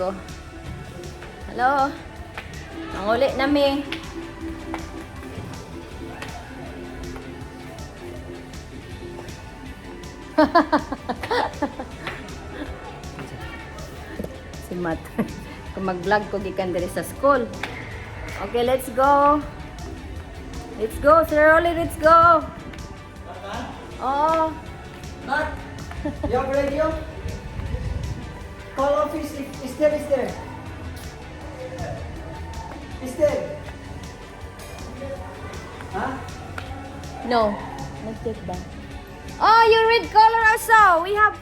ko. Hello? Ang uli nami. Si Matt. Kung mag-vlog ko gikan diri sa school. Okay, let's go. Let's go, Sir Rolly, let's go. Oh. Matt, you have radio? Call office if Esther is there. Esther. Huh? No. Nag-check ba? Oh, you read color also. We have...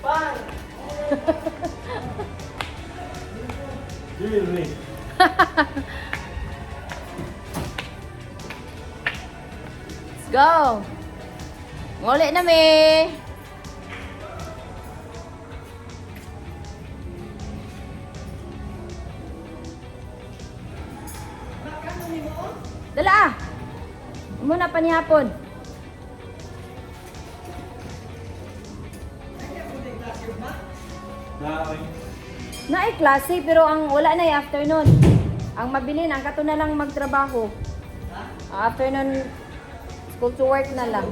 Bye. Really? Let's go. Nguli na mi. Dala ah. Muna pa nihapon. Na ay klase pero ang wala na ay afternoon. Ang mabilin ang kato na lang magtrabaho. Afternoon school to work na lang.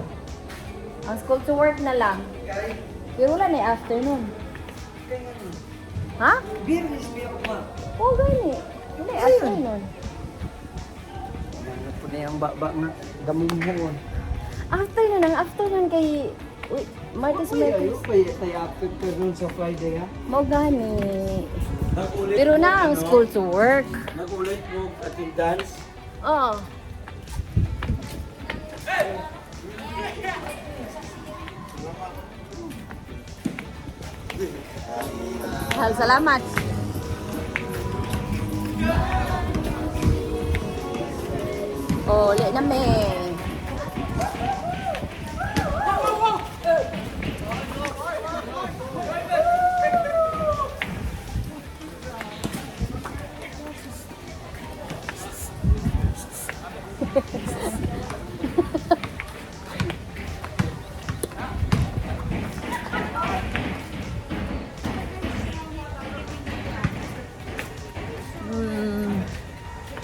Ang school to work na lang. Pero wala na ay afternoon. Ha? Beer is beer ma. Oo, gani. Wala ay afternoon. Ano po na yung baba nga. Damong mo. Afternoon, ang afternoon kay Martes Mercury. Tayo afternoon sa Friday ha. Mo gani. Nagulit Pero mo, na ang ano? school to work. Nagulit mo attendance. Oo. Hal, salamat. Oh, ulit na me.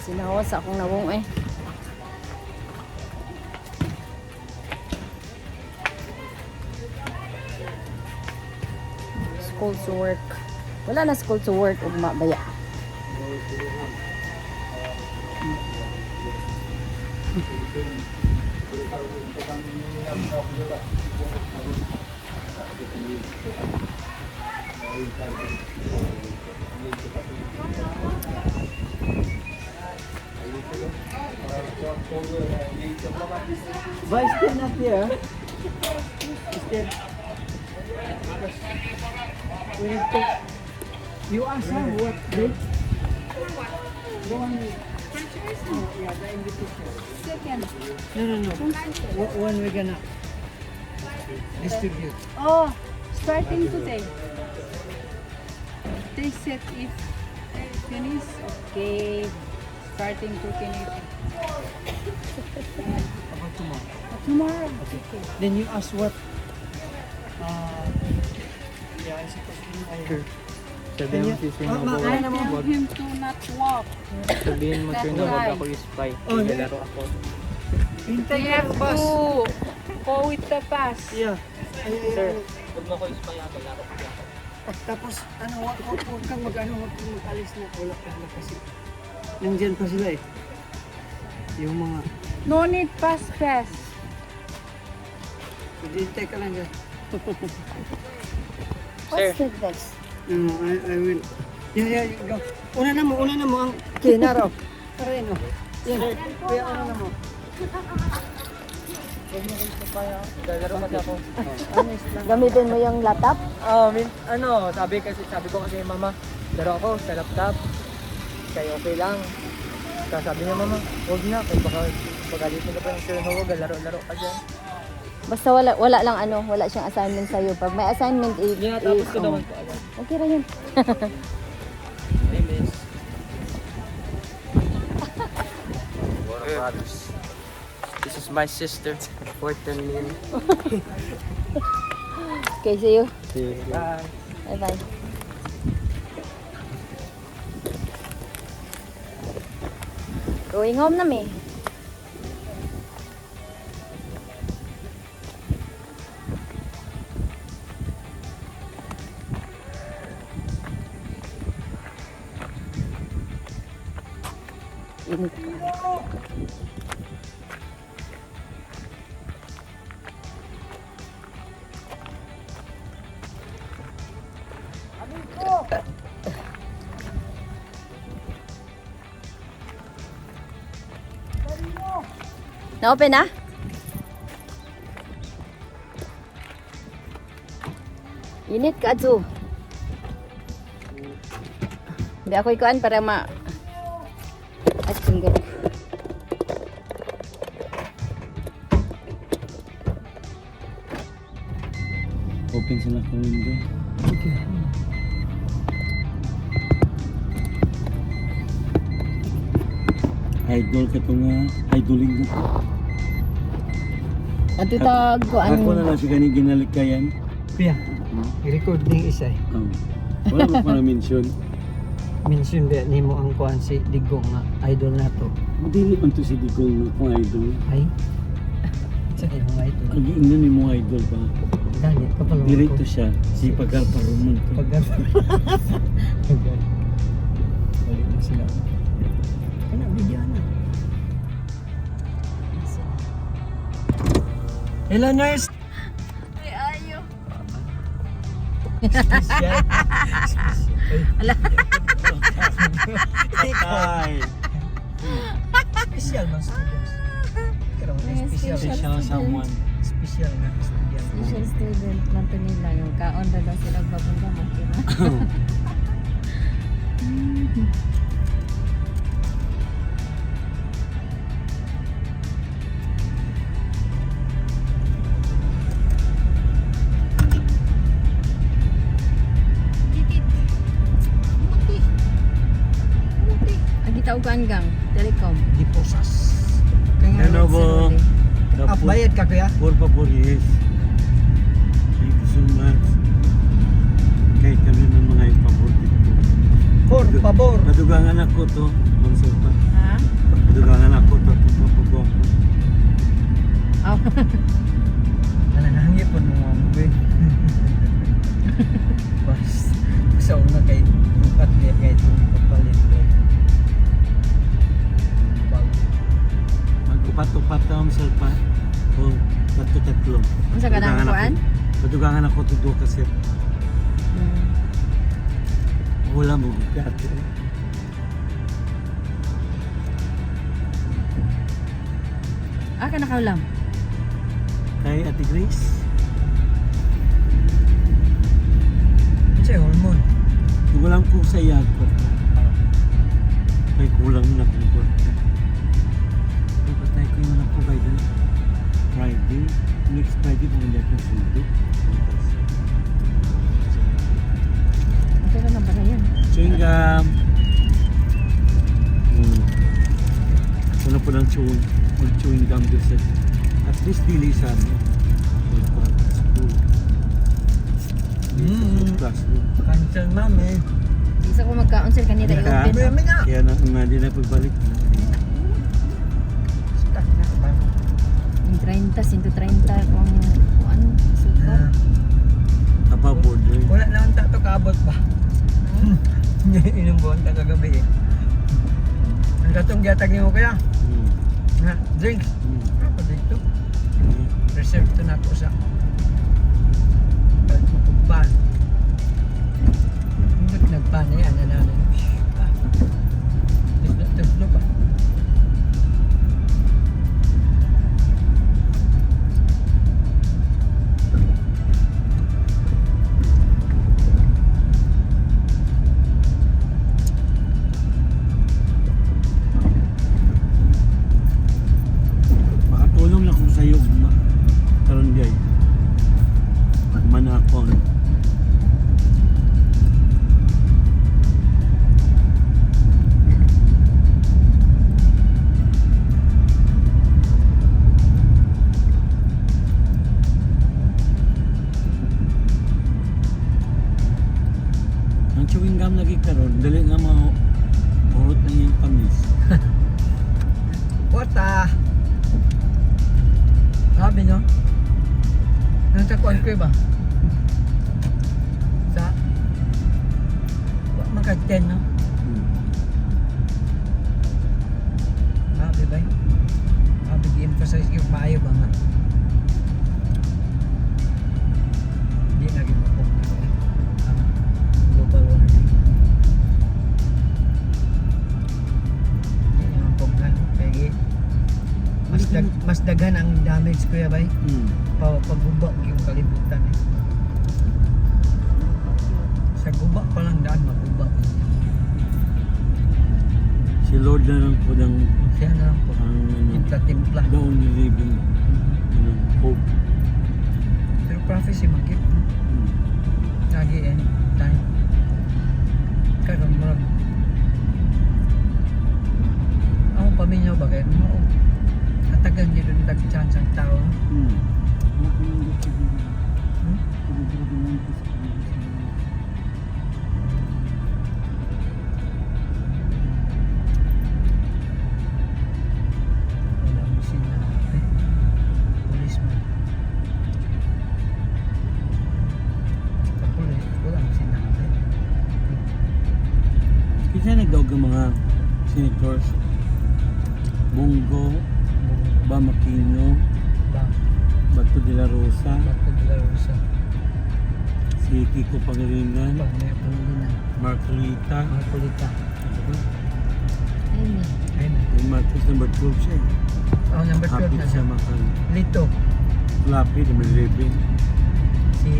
Sinawas akong nawong eh. School to work. Wala na school to work ug mabaya. But still not there. Still. We need to. You ask her what date? The one. Oh, yeah, the invitation. Second. No. When we gonna distribute? Oh, starting today. They said if finish, okay. Starting to finish. About tomorrow. Tomorrow. Okay. Then you ask what? Yeah, I suppose I. Sabihin mo si Sino I tell him to not walk. Sabihin mo Sino That's wag right. ako spy. Oh, Naglalaro ako. Hintay We ka have ng bus. to go with the bus. Yeah. Sir, wag mo ako spy ako. Laro ako. Tapos, ano, huwag kang mag-ano, huwag kang mag-alis na. Wala ka na kasi. Nandyan pa sila eh. Yung mga, No need bus pass. hintay ka lang dyan. What's the next? I will. Yeah, go. Una na mo ang kinaraw. Aray no. Yan. Kaya ano na mo. Naglalaro kasi ako. Honest lang. Gamitin mo yung laptop? Sabi ko kasi mama, laro ako sa laptop. Kaya okay lang. Tapos sabi niya mama, huwag na. Kaya baka pagalitin ka pa ng Sir Huwag, laro-laro ka dyan. Basta wala lang ano, wala siyang assignment sa iyo. Pag may assignment Tapos ko naman po agad. Okay ra yun. Hey, miss. This is my sister, 14 million. Okay, see you. Bye. Bye-bye. Going home na me. Init pa. Na-open na? Init ka, Atsu. Hindi ako ikuan para ma... At tinggal. Open sila ka window. Idol ka ito nga. Idoling ko. At itag ko Ako na lang siya ganyan ginalikayan. Kuya, i-record din isa eh. Wala mo pa na mention. Mention ba ni mo ang kuan si Digong nga idol na to. Dili man to si Digong na kung idol. Ay. Sa kay mga idol. Ang giingnan ni mo idol pa. Gani kapalo. Dirito siya. Si Pagkalparuman to. Paggal. Balik na sila. Kana bigyan na. Hello nurse. Ay, ayo. Special. Ay! Special man students. Karon special. Special someone. Special na student. Special student lang to nila. Yung kaon na daw sila babunda makira. Agita og gang telecom. Diposas. Hello po. Bayad ka kuya? Por favor, yes. Thank you so much. Kahit kami ng mga ipabortit ko. Por favor. Nadugangan ako to. Mansur pa. Ha? Nadugangan ako to. Tupapago ako. Oh. Nananangya po nung mga mube. Pas. Sa una kay bukat niya kahit yung papalit. Magkupat-upat na ang salpa. O tatlo-tatlo. Unsa ka nang kuan? Nadugangan ako to do kasi wala mo bukat. Ah, ka nakaulam. Kay Ate Grace. Siya hormone. Kulang ko sa iyag ko. May kulang na kung kwarta. Patay ko yung ako by the Friday. Next Friday pumunta ko sa sundo. Unsa ka nang banayan? Chewing gum. Wala po ng chewing gum doon sa at least dili sa ano. School. Classroom. Cancel mami. Isa ko magkaon sir kanina i-open. Mami na. Kaya na nga di na pagbalik. Stuck na ka ba? Yung 30, 130 kung ano, sukar. Apa border. Wala naman tato kaabot ba? Inom buwan ta kagabi eh. Ang katong giatag niyo kaya? Ha? Drinks? Ano dito? Reserve to na ko sa pagpupupan. Hindi nagpan na yan. Nananay. Tuslo ba? Makatulong na ko sa iyo. Karon gay. chewing gum lagi karon, dali nga mga urot na yung tamis. What sabi nyo? Nang takuan ko ba? Sa mga 10 no? Sabi ba? Sabi i-emphasize yung maayo ba nga? Hindi naging mapong ang global warming. Hindi naman pognan. Kaya mas daghan ang damage kuya bay. Pagguba yung kalibutan eh. Sa guba pa lang daan maguba. Si Lord na lang po ng Siya na lang po. ang Timpla-timpla. the only living hope. Pero prophecy makip. Lagi end time. Karon mo ako paminyaw ba kayo mo? Katagan din yung nag-chance ang tao. Wala mo sinabi. Policeman. Sa police, wala mo sinabi. Kasi nagdaog ang mga senators, Bongo, Bam Aquino, Ba? Bato de la Rosa, Bato de la Rosa. si Kiko Pangilinan, Pag may pangunan. Mark Rita, Mga kulita. Ayun. Ayun. yung Marcos number 12 siya eh. Oh, number 12 Kapit na siya siya. makal. Lito. Flappy, number 11. Si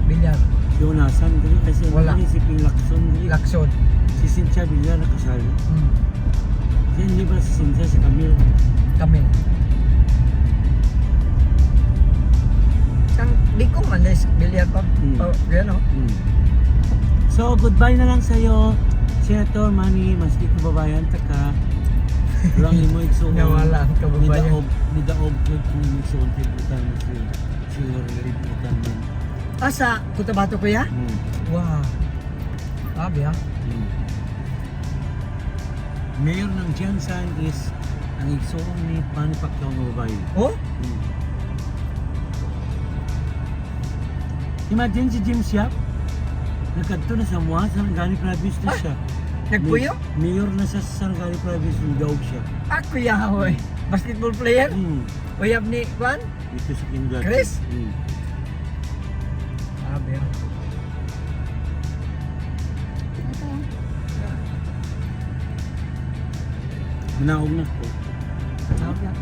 Bilyar. Si Unasan, dali kasi Wala. si Ping Lacson, dali. Lakson. Si Cynthia Villar nakasali. Hmm. Kasi hindi ba si Cynthia, si Camille? Kami. Di ko man na Bilyar pa. Hmm. Oh, yan o. So, goodbye na lang sa'yo, Senator Manny, maski kababayan ta ka. Lang mo igsuon. Nawala ang kababayan. Nidaog ko kung igsuon kay butan mo si Lorelei butan mo. Asa, Cotabato kuya? Wow. Sabi ha? Mayor ng Jansan is ang igsuon ni Manny Pacquiao ng babae. Oh? Imagine si James Yap, nagkadto na sa Mua, Sarangani Province na siya. Nagpuyo? Mayor na sa Sarangani Province, ng daog siya. Ako yahoy. Basketball player? Uyab ni Juan? Dito sa Kindat. Chris? Sabi ha? Manaog na ko. Sabi ha?